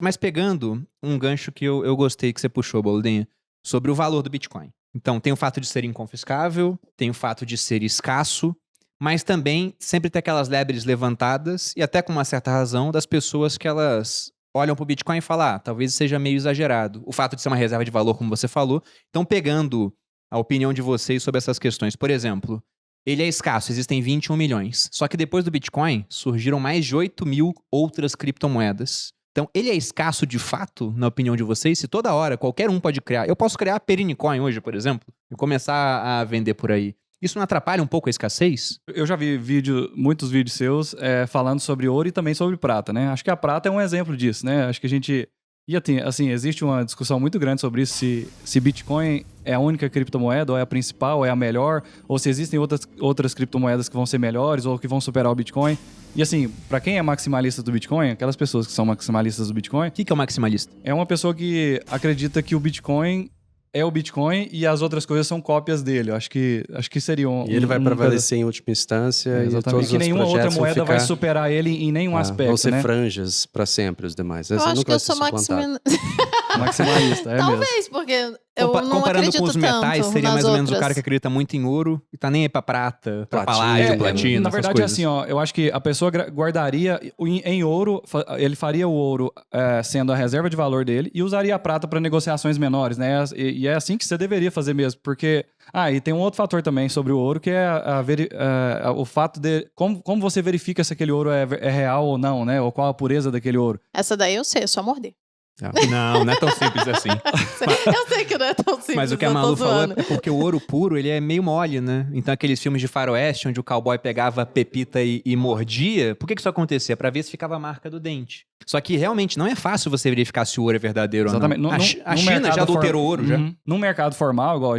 Mas pegando um gancho que eu gostei que você puxou, Boldinha, sobre o valor do Bitcoin. Então, tem o fato de ser inconfiscável, tem o fato de ser escasso, mas também sempre tem aquelas lebres levantadas, e até com uma certa razão, das pessoas que elas olham pro Bitcoin e falam, talvez seja meio exagerado. O fato de ser uma reserva de valor, como você falou. Então, pegando a opinião de vocês sobre essas questões. Por exemplo, ele é escasso, existem 21 milhões. Só que depois do Bitcoin, surgiram mais de 8 mil outras criptomoedas. Então, ele é escasso de fato, na opinião de vocês? Se toda hora qualquer um pode criar. Eu posso criar a Perinecoin hoje, por exemplo, e começar a vender por aí. Isso não atrapalha um pouco a escassez? Eu já vi muitos vídeos seus falando sobre ouro e também sobre prata, né? Acho que a prata é um exemplo disso, né? Acho que a gente... E assim, existe uma discussão muito grande sobre isso, se Bitcoin é a única criptomoeda, ou é a principal, ou é a melhor, ou se existem outras criptomoedas que vão ser melhores, ou que vão superar o Bitcoin. E assim, para quem é maximalista do Bitcoin, aquelas pessoas que são maximalistas do Bitcoin... O que é o maximalista? É uma pessoa que acredita que o Bitcoin é o Bitcoin e as outras coisas são cópias dele. Eu acho que seria um... E ele vai prevalecer em última instância. Exatamente. E que nenhuma outra moeda vai superar ele em nenhum aspecto, vão ser né? franjas para sempre os demais. Eu acho que eu sou maximalista, Talvez, mesmo. porque eu não comparando acredito com os metais, tanto seria mais ou menos o outras. cara que acredita muito em ouro e tá nem aí pra prata, pra Platina, paládio, platina, Na essas verdade, coisas. assim, ó, eu acho que a pessoa guardaria em ouro, ele faria o ouro sendo a reserva de valor dele e usaria a prata para negociações menores, né? E é assim que você deveria fazer mesmo, porque... e tem um outro fator também sobre o ouro, que é o fato de... Como você verifica se aquele ouro é real ou não, né? Ou qual a pureza daquele ouro. Essa daí eu sei, é só morder. Não é tão simples assim. Eu sei que não é tão simples. Mas o que a Malu falou é porque o ouro puro, ele é meio mole, né? Então aqueles filmes de faroeste, onde o cowboy pegava a pepita e mordia, por que isso acontecia? Pra ver se ficava a marca do dente. Só que realmente não é fácil você verificar se o ouro é verdadeiro Exatamente. ou não. A China já adulterou ouro, já. No mercado formal, igual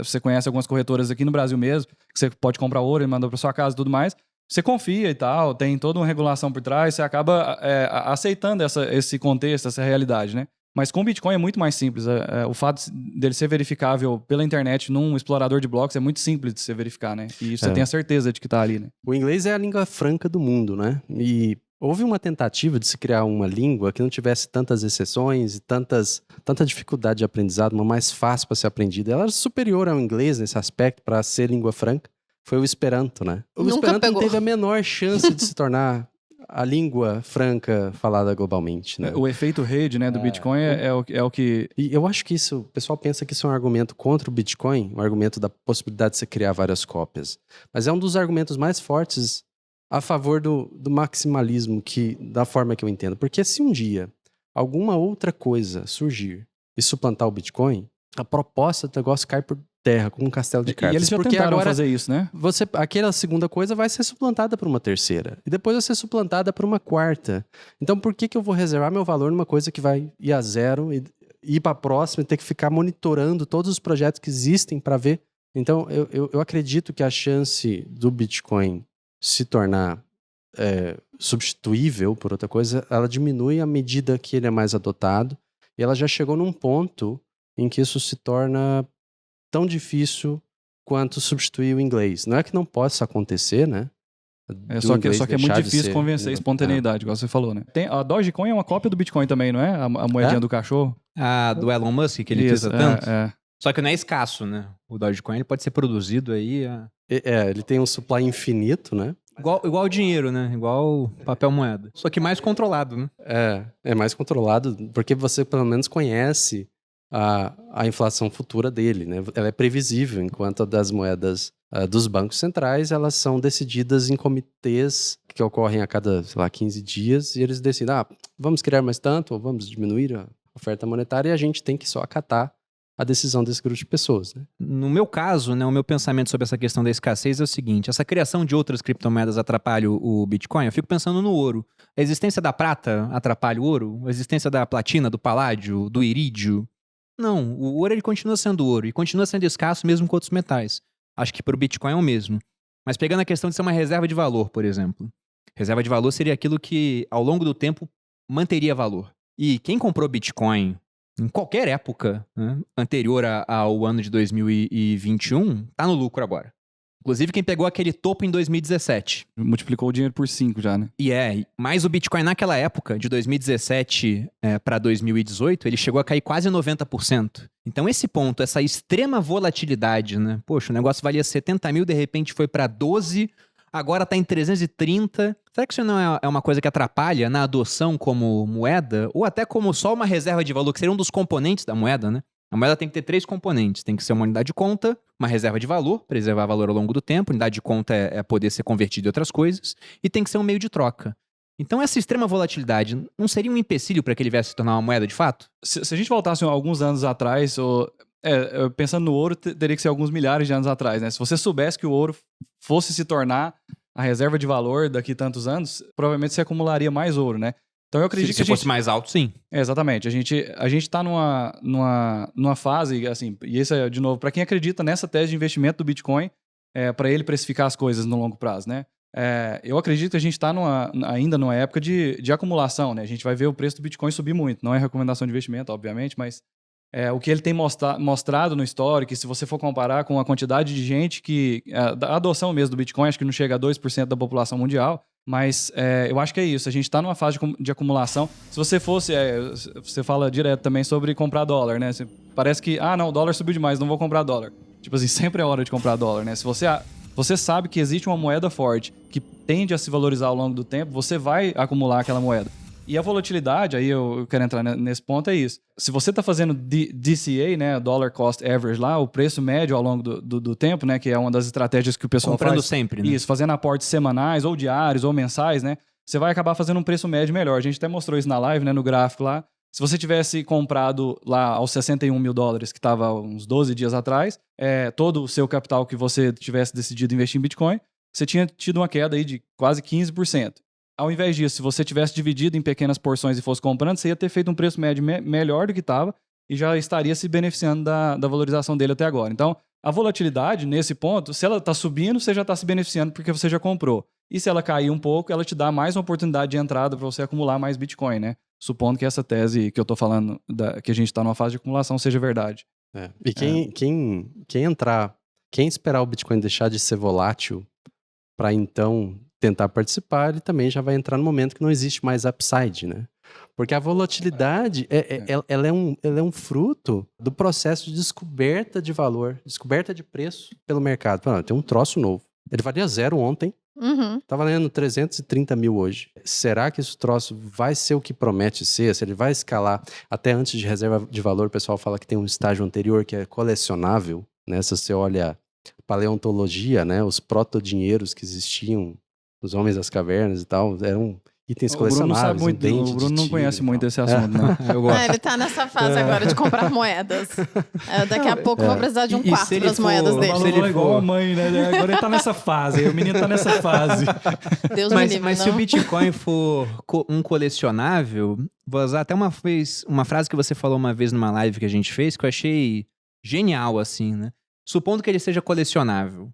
você conhece algumas corretoras aqui no Brasil mesmo, que você pode comprar ouro e mandar pra sua casa e tudo mais. Você confia e tal, tem toda uma regulação por trás, você acaba aceitando esse contexto, essa realidade, né? Mas com o Bitcoin é muito mais simples. O fato dele ser verificável pela internet num explorador de blocos é muito simples de se verificar, né? E você tem a certeza de que tá ali, né? O inglês é a língua franca do mundo, né? E houve uma tentativa de se criar uma língua que não tivesse tantas exceções e tanta dificuldade de aprendizado, uma mais fácil para ser aprendida. Ela era superior ao inglês nesse aspecto para ser língua franca. Foi o Esperanto, né? O Esperanto não teve a menor chance de se tornar a língua franca falada globalmente, né? O efeito rede, né, do Bitcoin é o que... E eu acho que isso, o pessoal pensa que isso é um argumento contra o Bitcoin, um argumento da possibilidade de você criar várias cópias. Mas é um dos argumentos mais fortes a favor do maximalismo, da forma que eu entendo. Porque se um dia alguma outra coisa surgir e suplantar o Bitcoin, a proposta do negócio cai por terra, como um castelo de cartas. E eles já tentaram fazer isso, né? Aquela segunda coisa vai ser suplantada por uma terceira. E depois vai ser suplantada por uma quarta. Então, por que eu vou reservar meu valor numa coisa que vai ir a zero e ir para a próxima e ter que ficar monitorando todos os projetos que existem para ver? Então, eu acredito que a chance do Bitcoin se tornar substituível por outra coisa, ela diminui à medida que ele é mais adotado. E ela já chegou num ponto em que isso se torna tão difícil quanto substituir o inglês. Não é que não possa acontecer, né? Só que é muito difícil convencer a espontaneidade, igual você falou, né? A Dogecoin é uma cópia do Bitcoin também, não é? A moedinha do cachorro. Do Elon Musk, que ele utiliza tanto. Só que não é escasso, né? O Dogecoin ele pode ser produzido aí... ele tem um supply infinito, né? Igual o dinheiro, né? Igual papel moeda. Só que mais controlado, né? É mais controlado porque você pelo menos conhece a inflação futura dele, né? Ela é previsível, enquanto a das moedas dos bancos centrais, elas são decididas em comitês que ocorrem a cada, 15 dias, e eles decidem, vamos criar mais tanto, ou vamos diminuir a oferta monetária, e a gente tem que só acatar a decisão desse grupo de pessoas, né? No meu caso, né, o meu pensamento sobre essa questão da escassez é o seguinte: essa criação de outras criptomoedas atrapalha o Bitcoin? Eu fico pensando no ouro. A existência da prata atrapalha o ouro? A existência da platina, do paládio, do irídio? Não, o ouro ele continua sendo ouro e continua sendo escasso mesmo com outros metais. Acho que para o Bitcoin é o mesmo. Mas pegando a questão de ser uma reserva de valor, por exemplo. Reserva de valor seria aquilo que, ao longo do tempo, manteria valor. E quem comprou Bitcoin em qualquer época, né, anterior ao ano de 2021, tá no lucro agora. Inclusive quem pegou aquele topo em 2017. Multiplicou o dinheiro por 5 já, né? Mas o Bitcoin naquela época, de 2017 para 2018, ele chegou a cair quase 90%. Então esse ponto, essa extrema volatilidade, né? Poxa, o negócio valia 70 mil, de repente foi para 12, agora está em 330. Será que isso não é uma coisa que atrapalha na adoção como moeda? Ou até como só uma reserva de valor, que seria um dos componentes da moeda, né? A moeda tem que ter 3 componentes. Tem que ser uma unidade de conta, uma reserva de valor, preservar valor ao longo do tempo. Unidade de conta é poder ser convertido em outras coisas. E tem que ser um meio de troca. Então essa extrema volatilidade não seria um empecilho para que ele viesse se tornar uma moeda de fato? Se a gente voltasse alguns anos atrás, pensando no ouro, teria que ser alguns milhares de anos atrás, né? Se você soubesse que o ouro fosse se tornar a reserva de valor daqui a tantos anos, provavelmente você acumularia mais ouro, né? Então eu acredito Se fosse mais alto, sim. Exatamente. A gente tá numa fase, assim, e isso é, de novo, para quem acredita nessa tese de investimento do Bitcoin, para ele precificar as coisas no longo prazo, né? Eu acredito que a gente está ainda numa época de acumulação, né? A gente vai ver o preço do Bitcoin subir muito. Não é recomendação de investimento, obviamente, mas o que ele tem mostrado no histórico, e se você for comparar com a quantidade de gente a adoção mesmo do Bitcoin, acho que não chega a 2% da população mundial, mas eu acho que é isso. A gente está numa fase de acumulação. Se você fosse... você fala direto também sobre comprar dólar, né? Parece que, não, o dólar subiu demais, não vou comprar dólar. Tipo assim, sempre é hora de comprar dólar, né? Se você sabe que existe uma moeda forte que tende a se valorizar ao longo do tempo, você vai acumular aquela moeda. E a volatilidade, aí eu quero entrar nesse ponto, é isso. Se você está fazendo DCA, né, Dollar Cost Average lá, o preço médio ao longo do tempo, né, que é uma das estratégias que o pessoal comprando faz. sempre, né? Isso, fazendo aportes semanais, ou diários, ou mensais, né, você vai acabar fazendo um preço médio melhor. A gente até mostrou isso na live, né, no gráfico lá. Se você tivesse comprado lá aos 61 mil dólares, que estava uns 12 dias atrás, todo o seu capital que você tivesse decidido investir em Bitcoin, você tinha tido uma queda aí de quase 15%. Ao invés disso, se você tivesse dividido em pequenas porções e fosse comprando, você ia ter feito um preço médio melhor do que estava e já estaria se beneficiando da valorização dele até agora. Então, a volatilidade, nesse ponto, se ela está subindo, você já está se beneficiando porque você já comprou. E se ela cair um pouco, ela te dá mais uma oportunidade de entrada para você acumular mais Bitcoin, né? Supondo que essa tese que eu estou falando, que a gente está numa fase de acumulação, seja verdade. E quem esperar o Bitcoin deixar de ser volátil para então tentar participar, ele também já vai entrar no momento que não existe mais upside, né? Porque a volatilidade, ela é um fruto do processo de descoberta de valor, descoberta de preço pelo mercado. Tem um troço novo. Ele valia 0 ontem, tá valendo 330 mil hoje. Será que esse troço vai ser o que promete ser? Se ele vai escalar até antes de reserva de valor, o pessoal fala que tem um estágio anterior que é colecionável, né? Se você olha paleontologia, né? Os protodinheiros que existiam, os homens das cavernas e tal, eram itens colecionáveis. O Bruno não conhece muito esse assunto, né? Eu gosto. Ele tá nessa fase agora de comprar moedas. Daqui a pouco eu vou precisar de um quarto das moedas dele. Se ele for igual a mãe, né? Agora ele tá nessa fase, o menino tá nessa fase. Deus me livre, mas se o Bitcoin for um colecionável, vou usar até uma frase que você falou uma vez numa live que a gente fez, que eu achei genial, assim, né? Supondo que ele seja colecionável,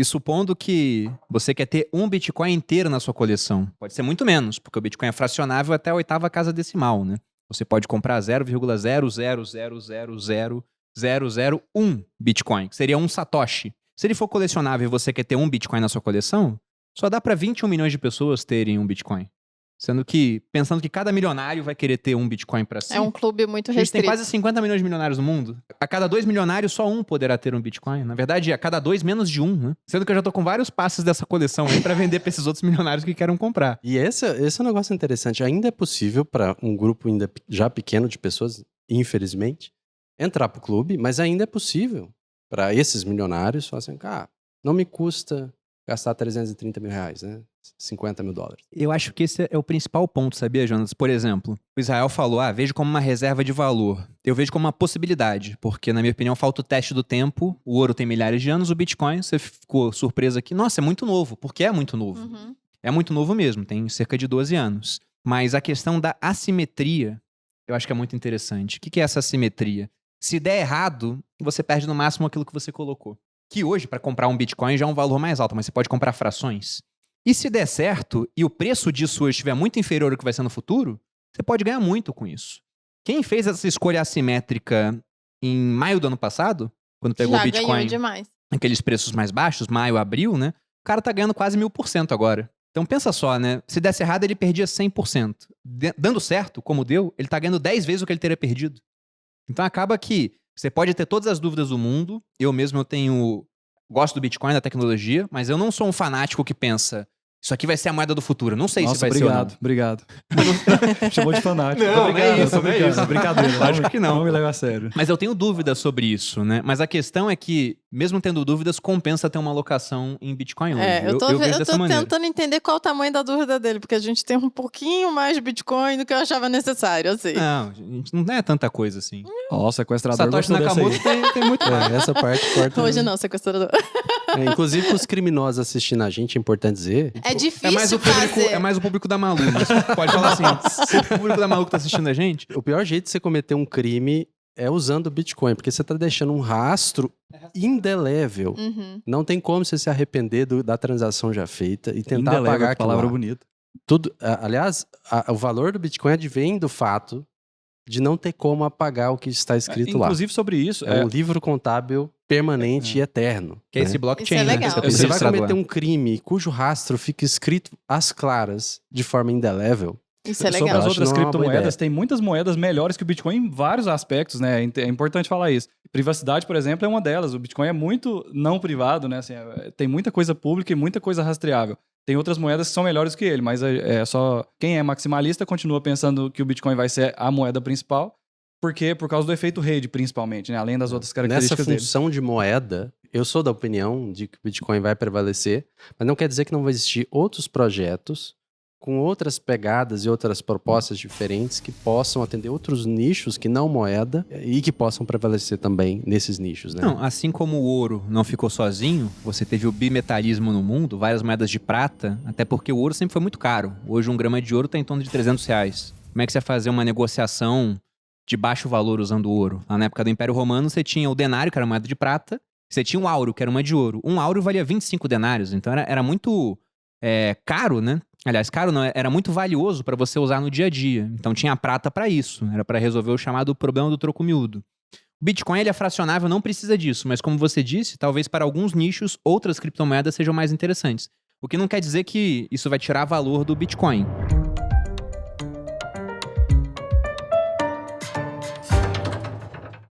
e supondo que você quer ter um Bitcoin inteiro na sua coleção, pode ser muito menos, porque o Bitcoin é fracionável até a 8ª casa decimal, né? Você pode comprar 0,000000001 Bitcoin, que seria um Satoshi. Se ele for colecionável e você quer ter um Bitcoin na sua coleção, só dá para 21 milhões de pessoas terem um Bitcoin. Sendo que, pensando que cada milionário vai querer ter um Bitcoin para si. É um clube muito A gente tem restrito. quase 50 milhões de milionários no mundo. A cada 2 milionários, só um poderá ter um Bitcoin. Na verdade, a cada 2, menos de um, né? Sendo que eu já tô com vários passes dessa coleção aí pra vender pra esses outros milionários que querem comprar. E esse é um negócio interessante. Ainda é possível para um grupo ainda já pequeno de pessoas, infelizmente, entrar pro clube, mas ainda é possível para esses milionários falar assim, não me custa gastar 330 mil reais, né? 50 mil dólares. Eu acho que esse é o principal ponto, sabia, Jonas? Por exemplo, o Israel falou, vejo como uma reserva de valor. Eu vejo como uma possibilidade, porque, na minha opinião, falta o teste do tempo. O ouro tem milhares de anos, o Bitcoin, você ficou surpresa aqui. Nossa, é muito novo. Porque é muito novo. É muito novo mesmo, tem cerca de 12 anos. Mas a questão da assimetria, eu acho que é muito interessante. O que é essa assimetria? Se der errado, você perde no máximo aquilo que você colocou. Que hoje, para comprar um Bitcoin, já é um valor mais alto, mas você pode comprar frações. E se der certo, e o preço disso hoje estiver muito inferior ao que vai ser no futuro, você pode ganhar muito com isso. Quem fez essa escolha assimétrica em maio do ano passado, quando pegou o Bitcoin... Já ganhou demais. aqueles preços mais baixos, maio, abril, né? O cara tá ganhando quase 1000% agora. Então pensa só, né? Se desse errado, ele perdia 100%. Dando certo, como deu, ele tá ganhando 10 vezes o que ele teria perdido. Então acaba que você pode ter todas as dúvidas do mundo. Eu mesmo gosto do Bitcoin, da tecnologia, mas eu não sou um fanático que pensa, isso aqui vai ser a moeda do futuro. Não sei se vai ser ou não. Obrigado. Chamou de fanático. Não, obrigado, não é isso, não é isso. Brincadeira. Lógico que não. Não me leva a sério. Mas eu tenho dúvidas sobre isso, né? Mas a questão é que, mesmo tendo dúvidas, compensa ter uma alocação em Bitcoin hoje. Eu tô vejo dessa maneira. tentando entender qual o tamanho da dúvida dele, porque a gente tem um pouquinho mais de Bitcoin do que eu achava necessário, assim. Não, a gente não é tanta coisa assim. Ó, o sequestrador Satoshi gostou dessa Nakamoto aí. tem muito mais. Essa parte corta. Hoje não, sequestrador. Inclusive, para os criminosos assistindo a gente, é importante dizer. É difícil É mais o público da Malu. Pode falar assim, se o público da Malu que tá assistindo a gente... O pior jeito de você cometer um crime é usando o Bitcoin, porque você tá deixando um rastro indelével. Uhum. Não tem como você se arrepender da transação já feita e tentar Indelével, apagar aquilo palavra lá. bonita. Aliás, o valor do Bitcoin advém do fato de não ter como apagar o que está escrito lá. Inclusive sobre isso... É um livro contábil permanente e eterno. Que é né? esse blockchain, Isso é né? legal. Que você tá Você vai registrado cometer lá. um crime cujo rastro fica escrito às claras, de forma indelével. Isso é Sobre legal. as Eu acho outras que não é uma boa criptomoedas, ideia. tem muitas moedas melhores que o Bitcoin em vários aspectos, né? É importante falar isso. Privacidade, por exemplo, é uma delas. O Bitcoin é muito não privado, né? Assim, tem muita coisa pública e muita coisa rastreável. Tem outras moedas que são melhores que ele, mas é só quem é maximalista continua pensando que o Bitcoin vai ser a moeda principal, porque por causa do efeito rede, principalmente, né? Além das outras Nessa características dele. função de moeda, eu sou da opinião de que o Bitcoin vai prevalecer, mas não quer dizer que não vai existir outros projetos com outras pegadas e outras propostas diferentes que possam atender outros nichos que não moeda e que possam prevalecer também nesses nichos, né? Não, assim como o ouro não ficou sozinho, você teve o bimetalismo no mundo, várias moedas de prata, até porque o ouro sempre foi muito caro. Hoje 1 grama de ouro está em torno de R$300. Como é que você vai fazer uma negociação de baixo valor usando ouro? Lá na época do Império Romano, você tinha o denário, que era uma moeda de prata, você tinha um áureo, que era uma de ouro. Um áureo valia 25 denários, então era muito caro, né? Aliás, caro não, era muito valioso para você usar no dia a dia. Então tinha a prata para isso, era para resolver o chamado problema do troco miúdo. O Bitcoin ele é fracionável, não precisa disso, mas como você disse, talvez para alguns nichos outras criptomoedas sejam mais interessantes. O que não quer dizer que isso vai tirar valor do Bitcoin.